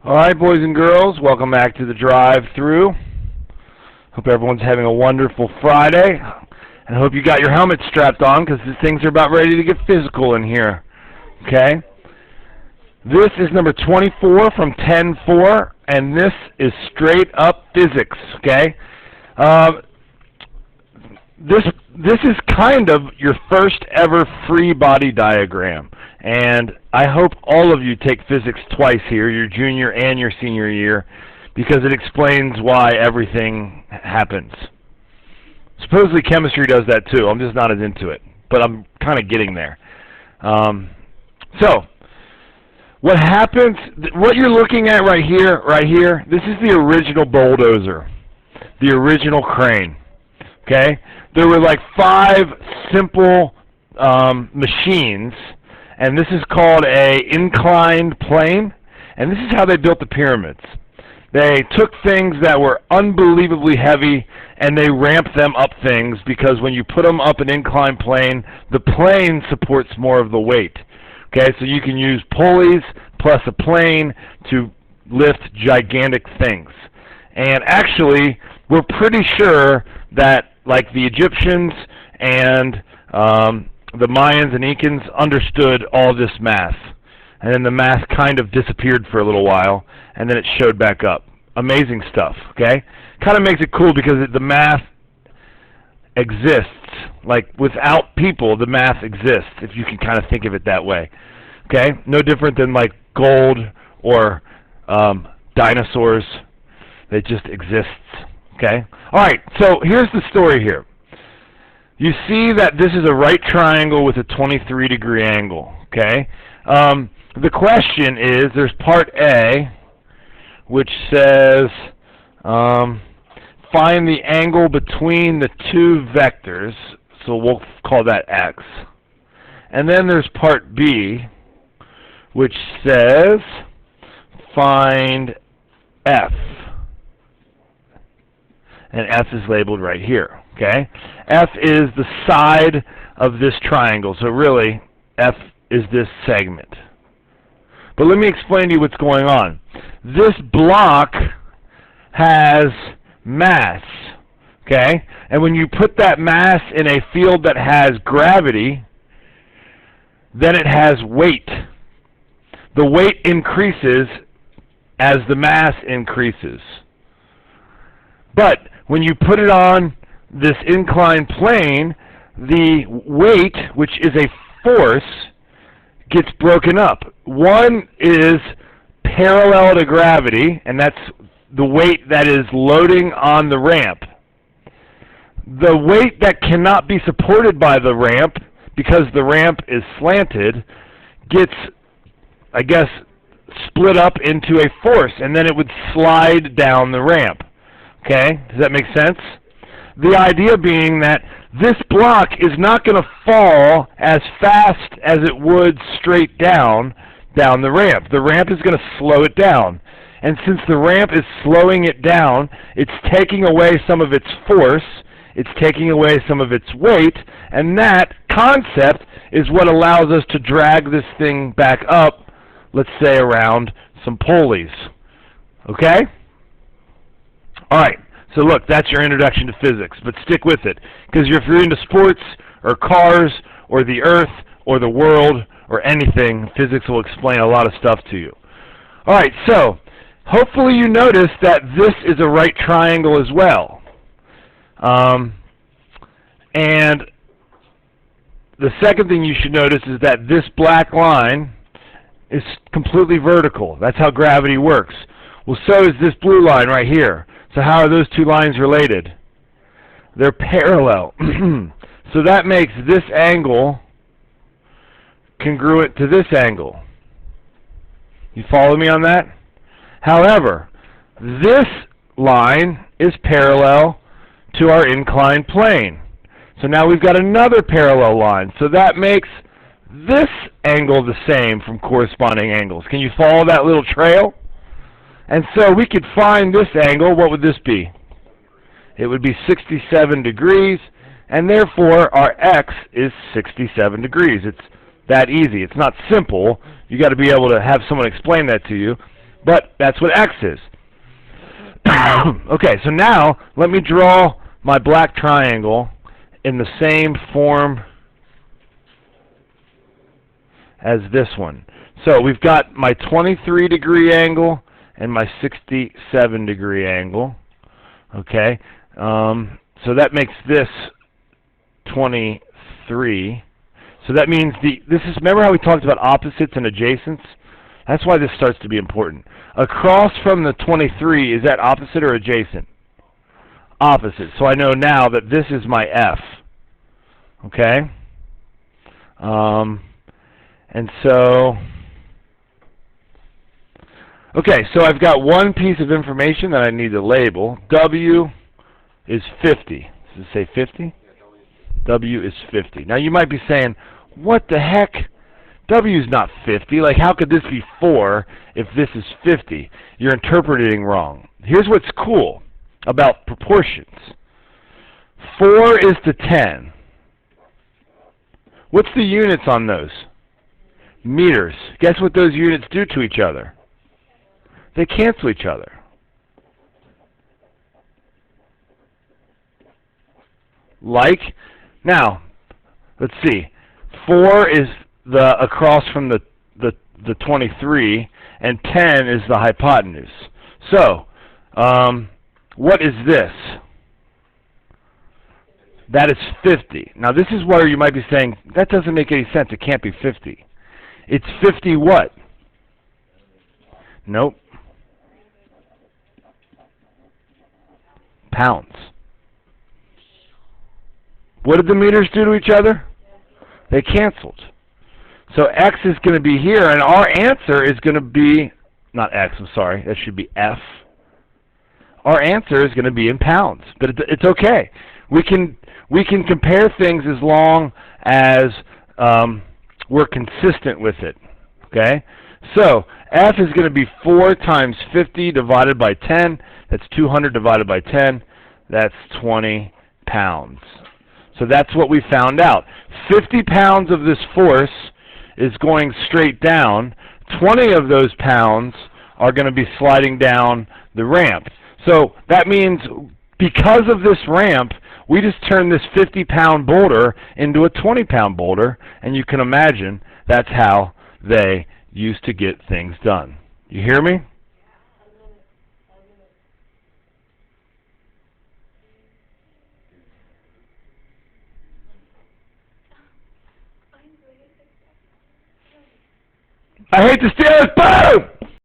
All right, boys and girls, welcome back to the drive-through. Hope everyone's having a wonderful Friday, and I hope you got your helmets strapped on because things are about ready to get physical in here. Okay? This is number 24 from 10-4, and this is straight up physics. Okay? This is kind of your first ever free body diagram. And I hope all of you take physics twice here, your junior and your senior year, because it explains why everything happens. Supposedly chemistry does that too. I'm just not as into it, but I'm kind of getting there. So, what happens, what you're looking at right here, this is the original bulldozer, the original crane. Okay? There were like 5 simple machines. And this is called an inclined plane, and this is how they built the pyramids. They took things that were unbelievably heavy, and they ramped them up things, because when you put them up an inclined plane, the plane supports more of the weight. Okay, so you can use pulleys plus a plane to lift gigantic things. And actually, we're pretty sure that, like the Egyptians and the Mayans and Incans understood all this math, and then the math kind of disappeared for a little while, and then it showed back up. Amazing stuff, okay? Kind of makes it cool because the math exists. Like, without people, the math exists, if you can kind of think of it that way, okay? No different than, like, gold or dinosaurs. It just exists, okay? All right, so here's the story here. You see that this is a right triangle with a 23-degree angle, okay? The question is, there's part A, which says, find the angle between the 2 vectors, so we'll call that x. And then there's part B, which says, find f. And f is labeled right here. Okay? F is the side of this triangle, so really, F is this segment. But let me explain to you what's going on. This block has mass, okay? And when you put that mass in a field that has gravity, then it has weight. The weight increases as the mass increases. But when you put it on this inclined plane, the weight, which is a force, gets broken up. One is parallel to gravity, and that's the weight that is loading on the ramp. The weight that cannot be supported by the ramp, because the ramp is slanted, gets, I guess, split up into a force, and then it would slide down the ramp. Okay? Does that make sense? The idea being that this block is not going to fall as fast as it would straight down the ramp. The ramp is going to slow it down. And since the ramp is slowing it down, it's taking away some of its force, it's taking away some of its weight, and that concept is what allows us to drag this thing back up, let's say around some pulleys. Okay? All right. So look, that's your introduction to physics, but stick with it, because if you're into sports or cars or the earth or the world or anything, physics will explain a lot of stuff to you. All right, so hopefully you notice that this is a right triangle as well. And the second thing you should notice is that this black line is completely vertical. That's how gravity works. Well, so is this blue line right here. So how are those 2 lines related? They're parallel. So that makes this angle congruent to this angle. You follow me on that? However, this line is parallel to our inclined plane. So now we've got another parallel line. So that makes this angle the same from corresponding angles. Can you follow that little trail? And so we could find this angle. What would this be? It would be 67 degrees, and therefore our x is 67 degrees. It's that easy. It's not simple. You got to be able to have someone explain that to you. But that's what X is. Okay, so now let me draw my black triangle in the same form as this one. So we've got my 23-degree angle and my 67-degree angle. Okay, so that makes this 23. So that means remember how we talked about opposites and adjacents? That's why this starts to be important. Across from the 23, is that opposite or adjacent? Opposite. So I know now that this is my F. Okay? And so, okay, so I've got one piece of information that I need to label. W is 50. Does it say 50? W is 50. Now you might be saying, what the heck? W is not 50. Like, how could this be 4 if this is 50? You're interpreting wrong. Here's what's cool about proportions. 4 is to 10. What's the units on those? Meters. Guess what those units do to each other? They cancel each other. Like, now, let's see. 4 is the across from the 23, and 10 is the hypotenuse. So, what is this? That is 50. Now, this is where you might be saying, that doesn't make any sense. It can't be 50. It's 50 what? Nope. Pounds. What did the meters do to each other? They canceled. So X is going to be here, and our answer is going to be, not X, I'm sorry, that should be F. Our answer is going to be in pounds, but it's okay. We can compare things as long as we're consistent with it, okay? So F is going to be 4 times 50 divided by 10. That's 200 divided by 10. That's 20 pounds. So that's what we found out. 50 pounds of this force is going straight down. 20 of those pounds are going to be sliding down the ramp. So that means because of this ramp, we just turned this 50-pound boulder into a 20-pound boulder, and you can imagine that's how they used to get things done. You hear me? I hate to steal it. Boom!